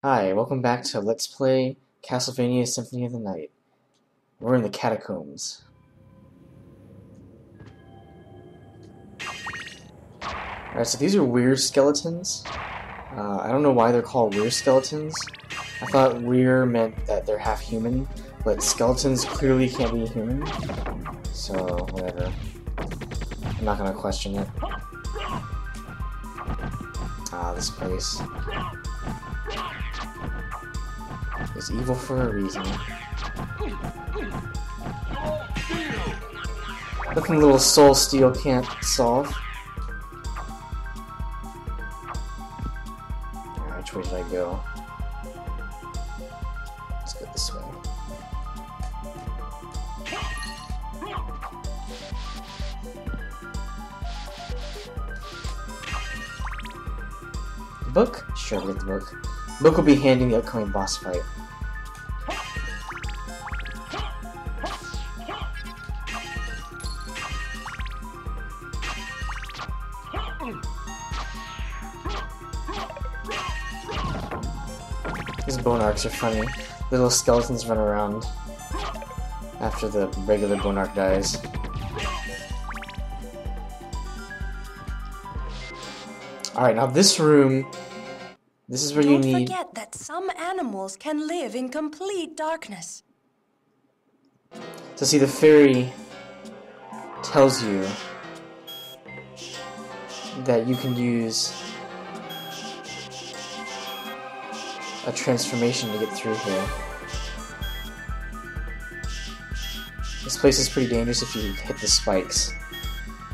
Hi, welcome back to Let's Play Castlevania Symphony of the Night. We're in the Catacombs. Alright, so these are weird skeletons. I don't know why they're called weird skeletons. I thought weird meant that they're half human, but skeletons clearly can't be human. So, whatever. I'm not gonna question it. This place is evil for a reason. Nothing little soul steel can't solve. Alright, which way did I go? Let's go this way. Book? Sure, I'll get the book. The book will be handy in the upcoming boss fight. These bone arcs are funny. Little skeletons run around after the regular bone arc dies. Alright, now this room, this is where you need... Don't forget that some animals can live in complete darkness. So see, the fairy tells you that you can use a transformation to get through here. This place is pretty dangerous if you hit the spikes,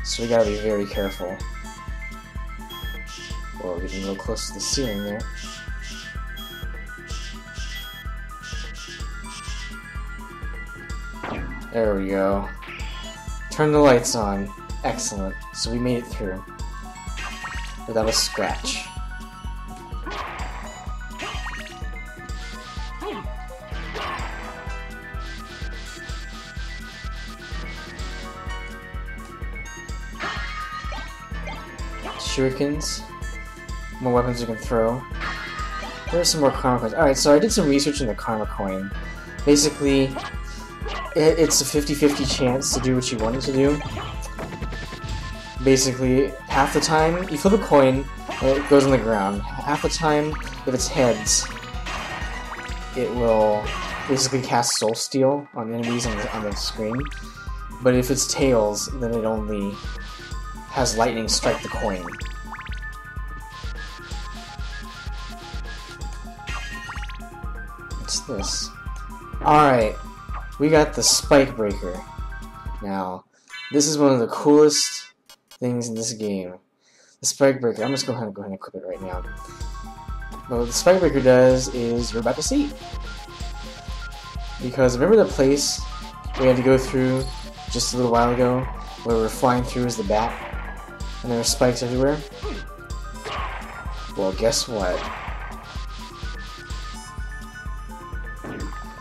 so we gotta be very careful. Whoa, we're getting a little close to the ceiling there. There we go. Turn the lights on. Excellent. So we made it through without a scratch. Shurikens. More weapons you can throw. There's some more karma coins. Alright, so I did some research in the karma coin. Basically, it's a 50-50 chance to do what you want it to do. Basically, half the time, you flip a coin, and it goes on the ground. Half the time, if it's heads, it will basically cast soul steal on enemies on the screen. But if it's tails, then it only has lightning strike the coin. What's this? Alright, we got the spike breaker. Now, this is one of the coolest things in this game. The spike breaker, I'm just going to go ahead and equip it right now. But what the spike breaker does is you're about to see. Because remember the place we had to go through just a little while ago, where we were flying through as the bat? And there were spikes everywhere? Well, guess what?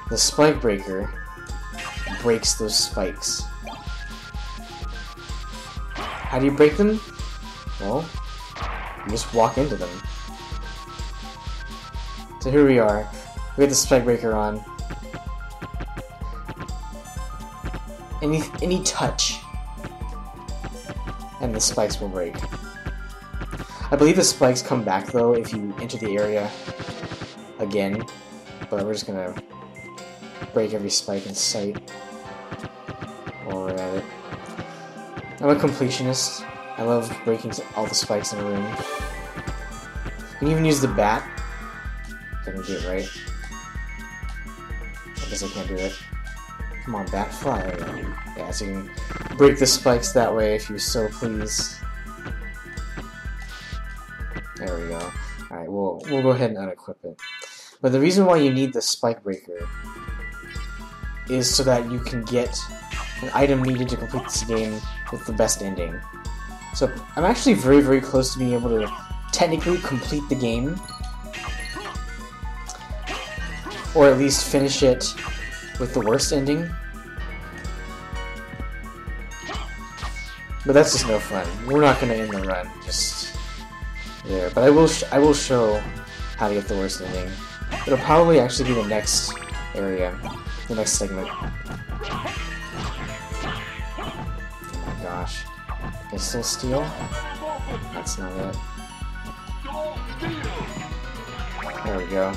The spike breaker breaks those spikes. How do you break them? Well, you just walk into them. So here we are. We have the spike breaker on. Any touch, and the spikes will break. I believe the spikes come back though if you enter the area again, but we're just gonna break every spike in sight while we're at it. I'm a completionist. I love breaking all the spikes in a room. You can even use the bat. If I can get it right. I guess I can't do it. Come on, bat, fly. Yeah, so you can break the spikes that way if you so please. There we go. Alright, we'll go ahead and unequip it. But the reason why you need the spike breaker is so that you can get an item needed to complete this game with the best ending. So I'm actually very, very close to being able to technically complete the game. Or at least finish it with the worst ending. But that's just no fun. We're not going to end the run just there. But I will show how to get the worst ending. It'll probably actually be the next area, the next segment. Oh my gosh. Is still steel? That's not it. There we go.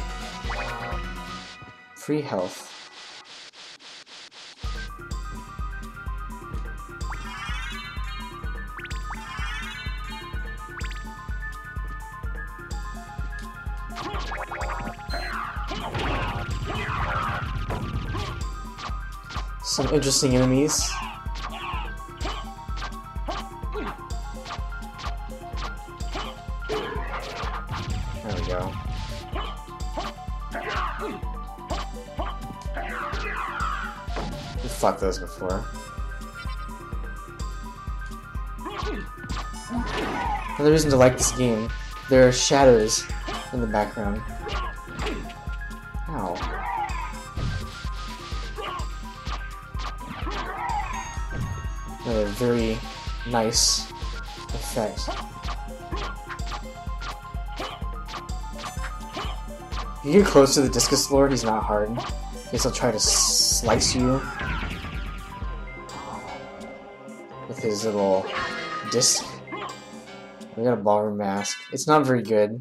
Free health. Some interesting enemies. There we go. We fought those before. Another reason to like this game, there are shadows in the background. Ow. Another very nice effect. If you get close to the discus lord, he's not hard. I guess he'll try to slice you with his little disc. We got a ballroom mask. It's not very good.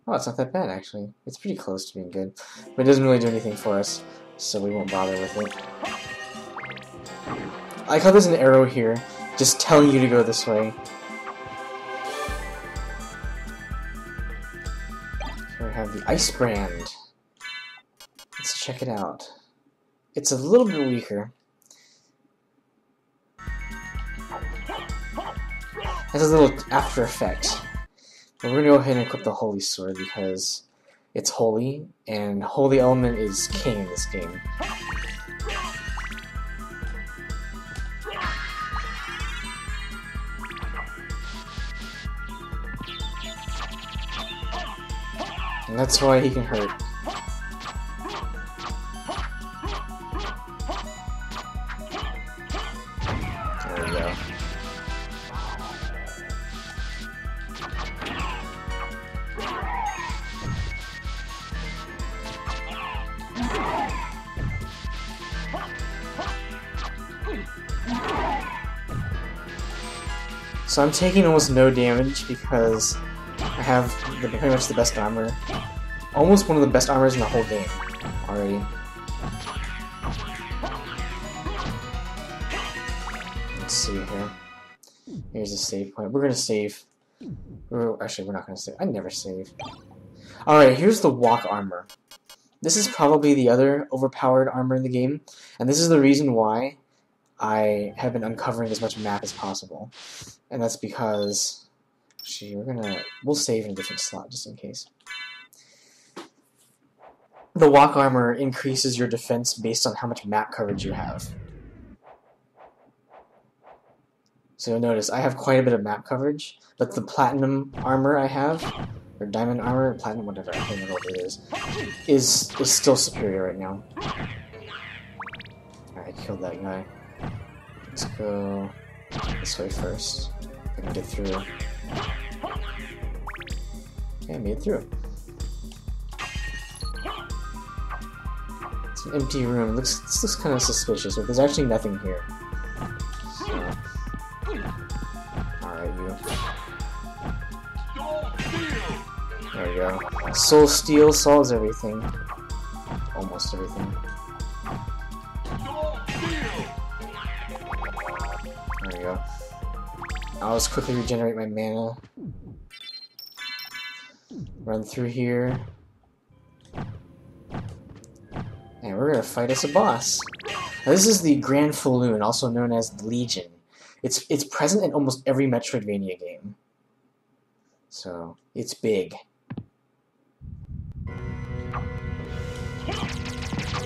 Oh, it's not that bad, actually. It's pretty close to being good. But it doesn't really do anything for us, so we won't bother with it. I like how there's an arrow here, just telling you to go this way. Here we have the Ice Brand. Let's check it out. It's a little bit weaker. It has a little after effect. But we're gonna go ahead and equip the Holy Sword because it's holy, and holy element is king in this game. And that's why he can hurt. There we go. So I'm taking almost no damage because I have pretty much the best armor. Almost one of the best armors in the whole game already. Let's see here. Here's a save point. We're gonna save. Actually, we're not gonna save. I never save. Alright, here's the walk armor. This is probably the other overpowered armor in the game, and this is the reason why I have been uncovering as much map as possible. And that's because... Actually, we'll save in a different slot just in case. The walk armor increases your defense based on how much map coverage you have. So you'll notice I have quite a bit of map coverage, but the platinum armor I have, or diamond armor, platinum, whatever, I can't remember what it is still superior right now. Alright, I killed that guy. Let's go this way first. I can get through. Okay, I made it through. It's an empty room. This looks kind of suspicious, but there's actually nothing here. So. Alright, you. There we go. Soul Steel solves everything. Almost everything. There we go. I'll just quickly regenerate my mana. Run through here. And we're gonna fight us a boss. Now, this is the Grand Falloon, also known as the Legion. It's present in almost every Metroidvania game. So, it's big.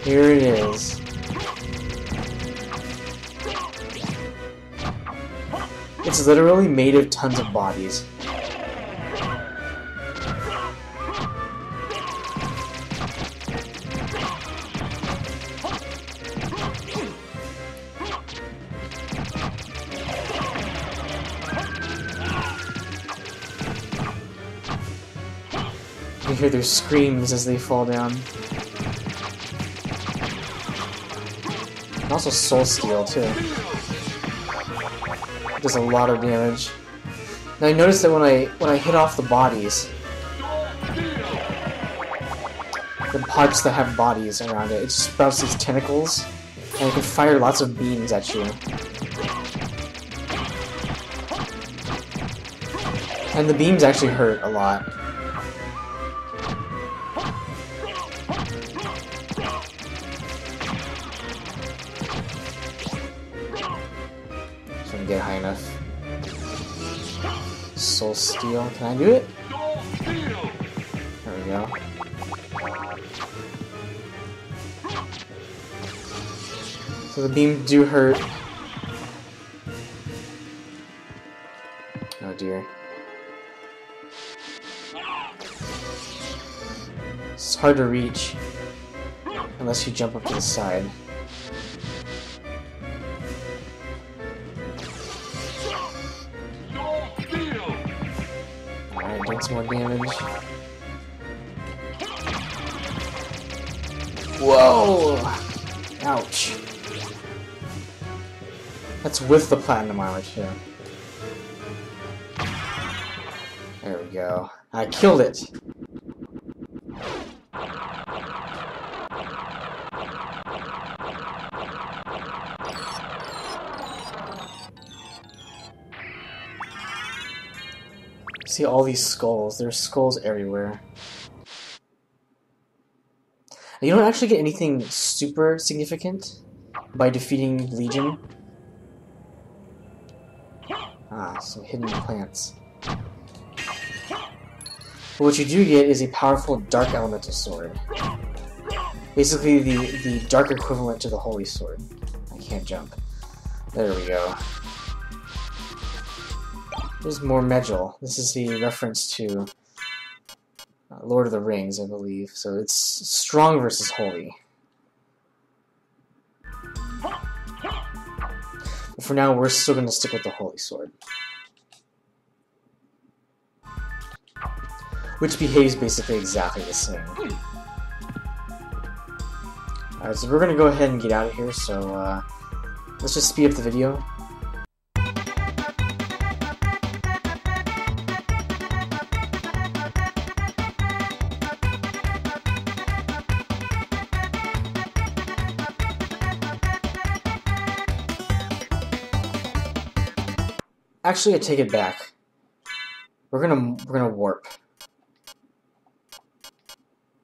Here it is. It's literally made of tons of bodies. You can hear their screams as they fall down. And also Soul Steal, too. Does a lot of damage. Now I noticed that when I hit off the bodies, the parts that have bodies around it, it sprouts these tentacles, and it can fire lots of beams at you. And the beams actually hurt a lot. Just gonna get high enough. Soul Steal, can I do it? There we go. So the beams do hurt. Oh dear. It's hard to reach unless you jump up to the side. Alright, doing some more damage. Whoa! Ouch. That's with the platinum armor too. There we go. I killed it! See all these skulls. There's skulls everywhere. You don't actually get anything super significant by defeating Legion. Ah, some hidden plants. But what you do get is a powerful Dark Elemental Sword. Basically the dark equivalent to the Holy Sword. I can't jump. There we go. There's more Medjol. This is the reference to Lord of the Rings, I believe. So it's strong versus holy. But for now, we're still going to stick with the Holy Sword. Which behaves basically exactly the same. Alright, so we're going to go ahead and get out of here, so let's just speed up the video. Actually, I take it back. We're gonna warp.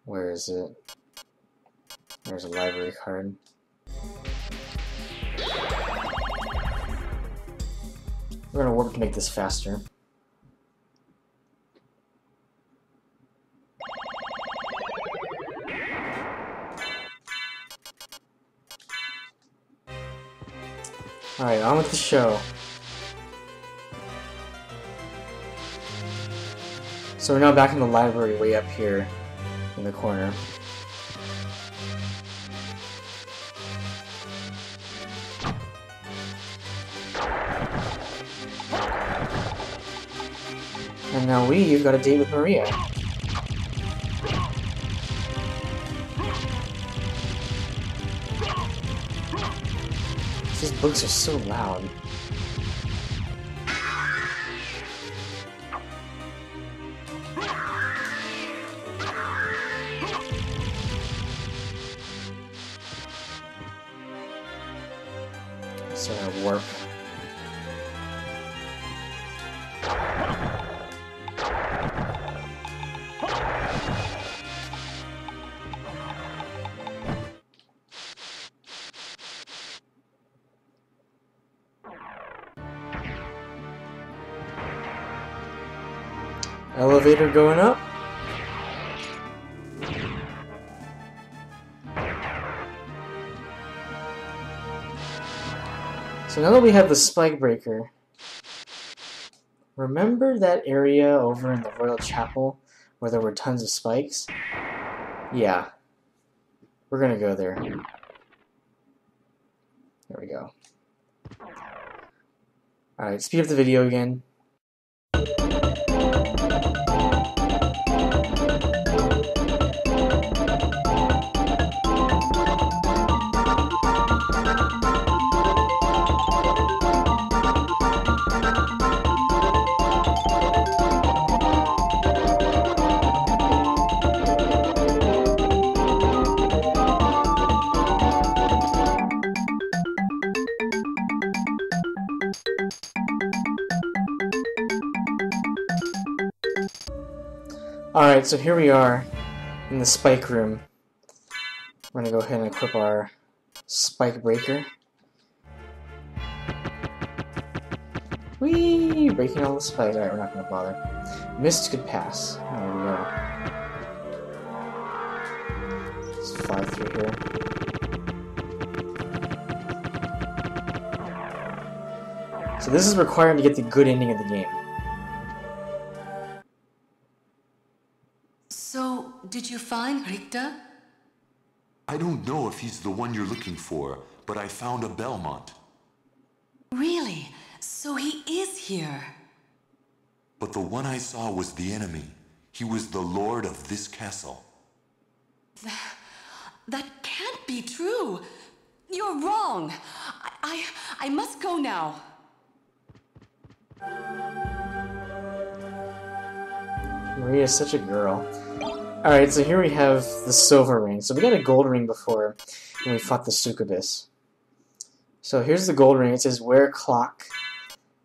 Where is it? There's a library card. We're gonna warp to make this faster. Alright, on with the show. So we're now back in the library way up here in the corner. And now we've got a date with Maria. These books are so loud. So I'm gonna warp. Elevator going up. So now that we have the spike breaker, remember that area over in the Royal Chapel where there were tons of spikes? Yeah. We're gonna go there. There we go. Alright, speed up the video again. Alright, so here we are in the spike room. We're gonna go ahead and equip our spike breaker. Whee! Breaking all the spikes. Alright, we're not gonna bother. Mist could pass. There we go. Let's fly through here. So this is required to get the good ending of the game. So, did you find Richter? I don't know if he's the one you're looking for, but I found a Belmont. Really? So he is here. But the one I saw was the enemy. He was the lord of this castle. That can't be true. You're wrong. I must go now. Maria's such a girl. Alright, so here we have the silver ring. So we got a gold ring before when we fought the succubus. So here's the gold ring. It says wear clock.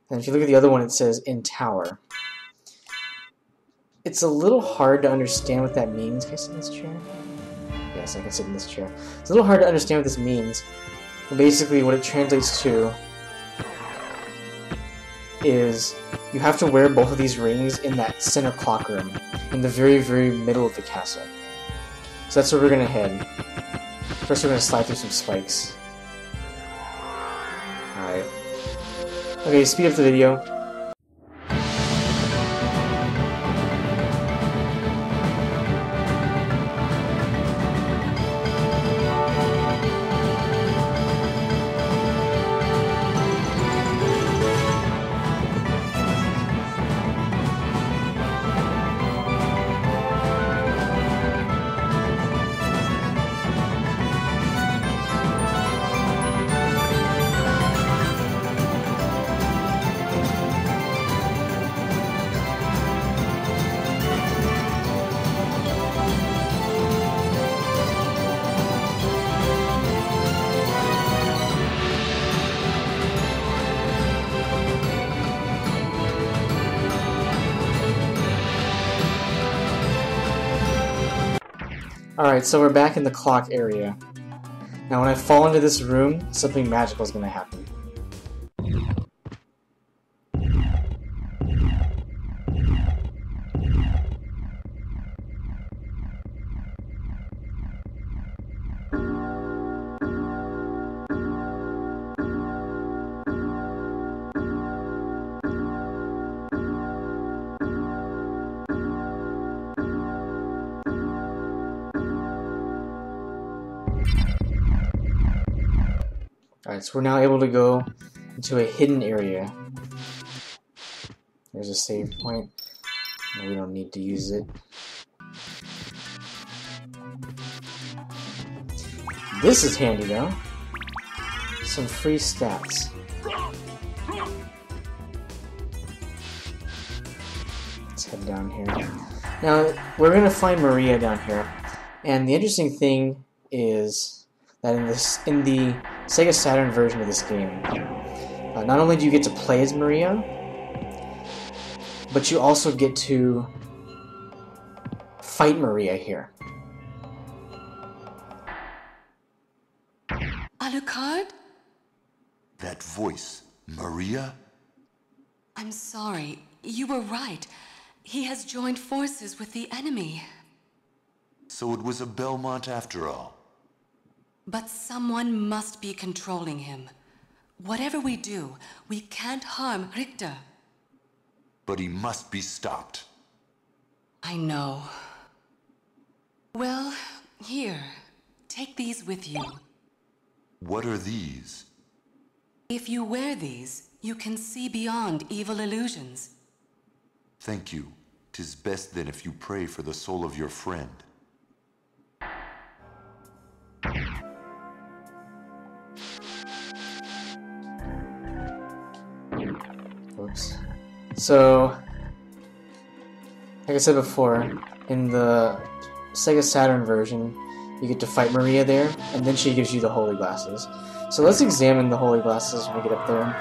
And if you look at the other one, it says in tower. It's a little hard to understand what that means. Can I sit in this chair? Yes, I can sit in this chair. It's a little hard to understand what this means. But basically, what it translates to is you have to wear both of these rings in that center clock room, in the very, very middle of the castle. So that's where we're gonna head. First, we're gonna slide through some spikes. Alright. Okay, speed up the video. Alright, so we're back in the clock area. Now when I fall into this room, something magical is going to happen. Alright, so we're now able to go into a hidden area. There's a save point. No, we don't need to use it. This is handy though. Some free stats. Let's head down here. Now, we're going to find Maria down here. And the interesting thing is that in the Sega Saturn version of this game, not only do you get to play as Maria, but you also get to fight Maria here. Alucard? That voice, Maria? I'm sorry. You were right. He has joined forces with the enemy. So it was a Belmont after all. But someone must be controlling him. Whatever we do, we can't harm Richter. But he must be stopped. I know. Well, here. Take these with you. What are these? If you wear these, you can see beyond evil illusions. Thank you. 'Tis best then if you pray for the soul of your friend. Oops. So, like I said before, in the Sega Saturn version, you get to fight Maria there, and then she gives you the holy glasses. So let's examine the holy glasses when we get up there.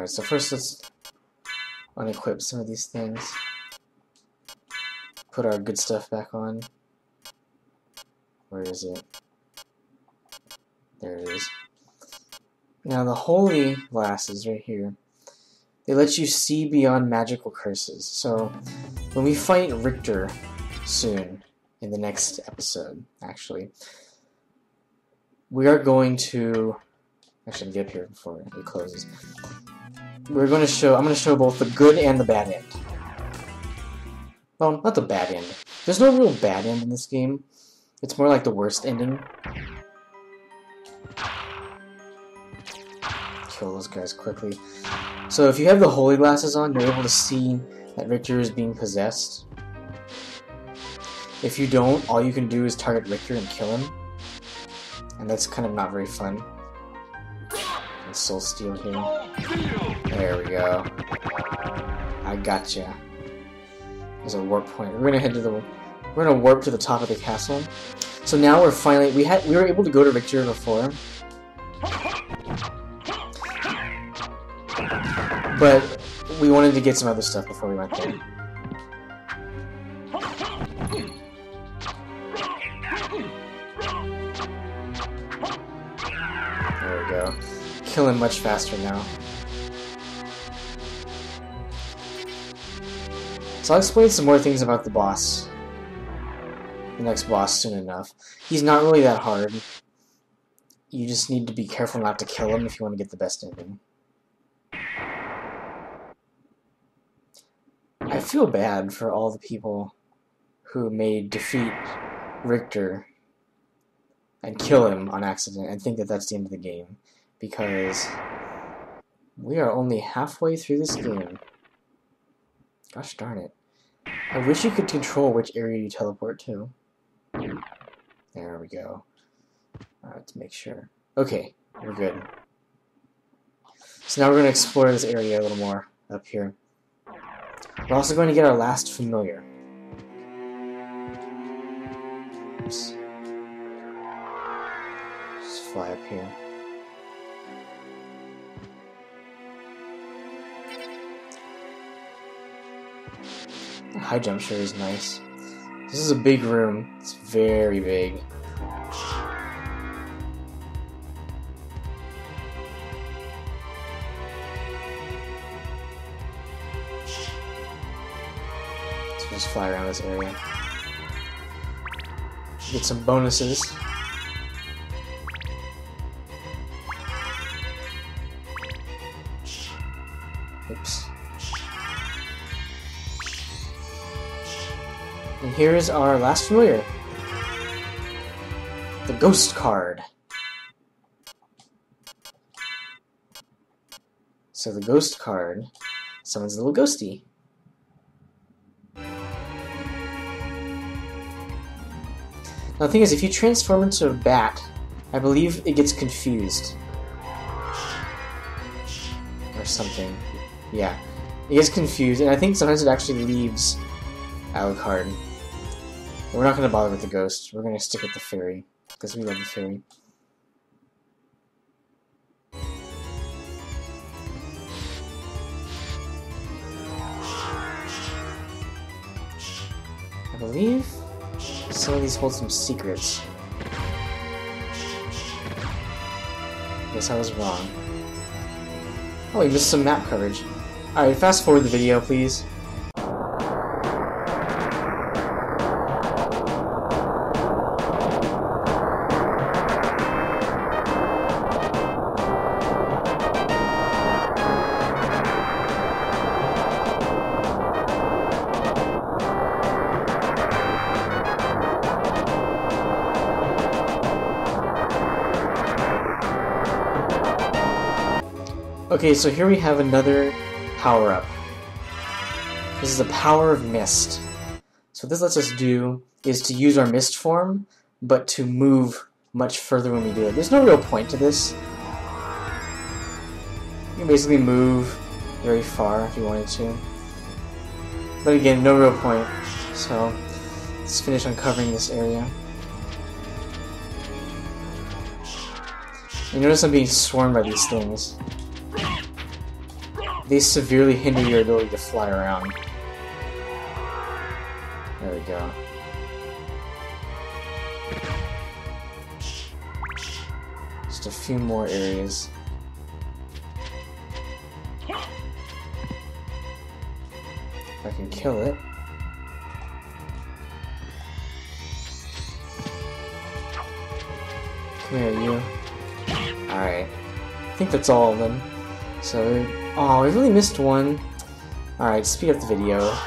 Alright, so first let's unequip some of these things. Put our good stuff back on. Where is it? There it is. Now the holy glasses right here, they let you see beyond magical curses. So when we fight Richter soon, in the next episode, actually, we are going to... Actually, get up here before it closes. I'm going to show both the good and the bad end. Well, not the bad end. There's no real bad end in this game. It's more like the worst ending. Kill those guys quickly. So if you have the holy glasses on, you're able to see that Richter is being possessed. If you don't, all you can do is target Richter and kill him. And that's kind of not very fun. And soul steal here. There we go. I gotcha. There's a warp point. We're gonna warp to the top of the castle. So now we're finally we were able to go to Richter before. But we wanted to get some other stuff before we went there. There we go. Kill him much faster now. So I'll explain some more things about the boss. The next boss soon enough. He's not really that hard. You just need to be careful not to kill him if you want to get the best ending. I feel bad for all the people who may defeat Richter and kill him on accident and think that that's the end of the game, because we are only halfway through this game. Gosh darn it. I wish you could control which area you teleport to. There we go. Let's make sure. Okay, we're good. So now we're going to explore this area a little more up here. We're also going to get our last familiar. Oops. Just fly up here. The high jump sure is nice. This is a big room. It's very big. So just fly around this area. Get some bonuses. Oops. And here is our last familiar. The ghost card. So the ghost card summons a little ghosty. Now the thing is, if you transform into a bat, I believe it gets confused. Or something. Yeah. It gets confused, and I think sometimes it actually leaves Alucard. But we're not going to bother with the ghost. We're going to stick with the fairy, because we love the fairy. I believe some of these hold some secrets. Guess I was wrong. Oh, we missed some map coverage. Alright, fast forward the video, please. Okay, so here we have another power-up. This is the power of mist. So what this lets us do is to use our mist form, but to move much further when we do it. There's no real point to this. You can basically move very far if you wanted to. But again, no real point. So let's finish uncovering this area. You notice I'm being swarmed by these things. they severely hinder your ability to fly around. There we go. Just a few more areas. If I can kill it. Come here, you. Alright. I think that's all of them. So, oh, we really missed one. Alright, speed up the video.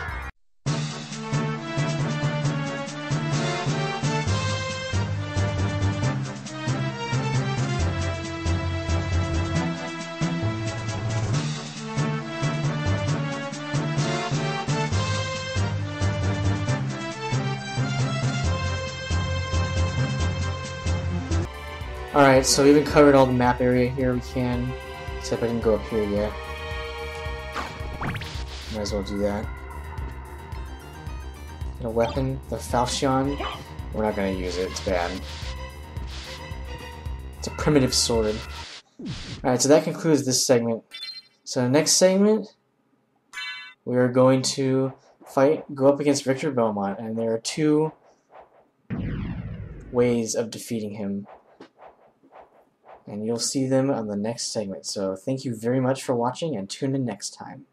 Alright, so we haven't covered all the map area here we can, except I didn't go up here yet. Might as well do that. Get a weapon, the falchion. We're not gonna use it, it's bad. It's a primitive sword. Alright, so that concludes this segment. So next segment, we are going to go up against Victor Belmont, and there are 2 ways of defeating him. And you'll see them on the next segment. So thank you very much for watching, and tune in next time.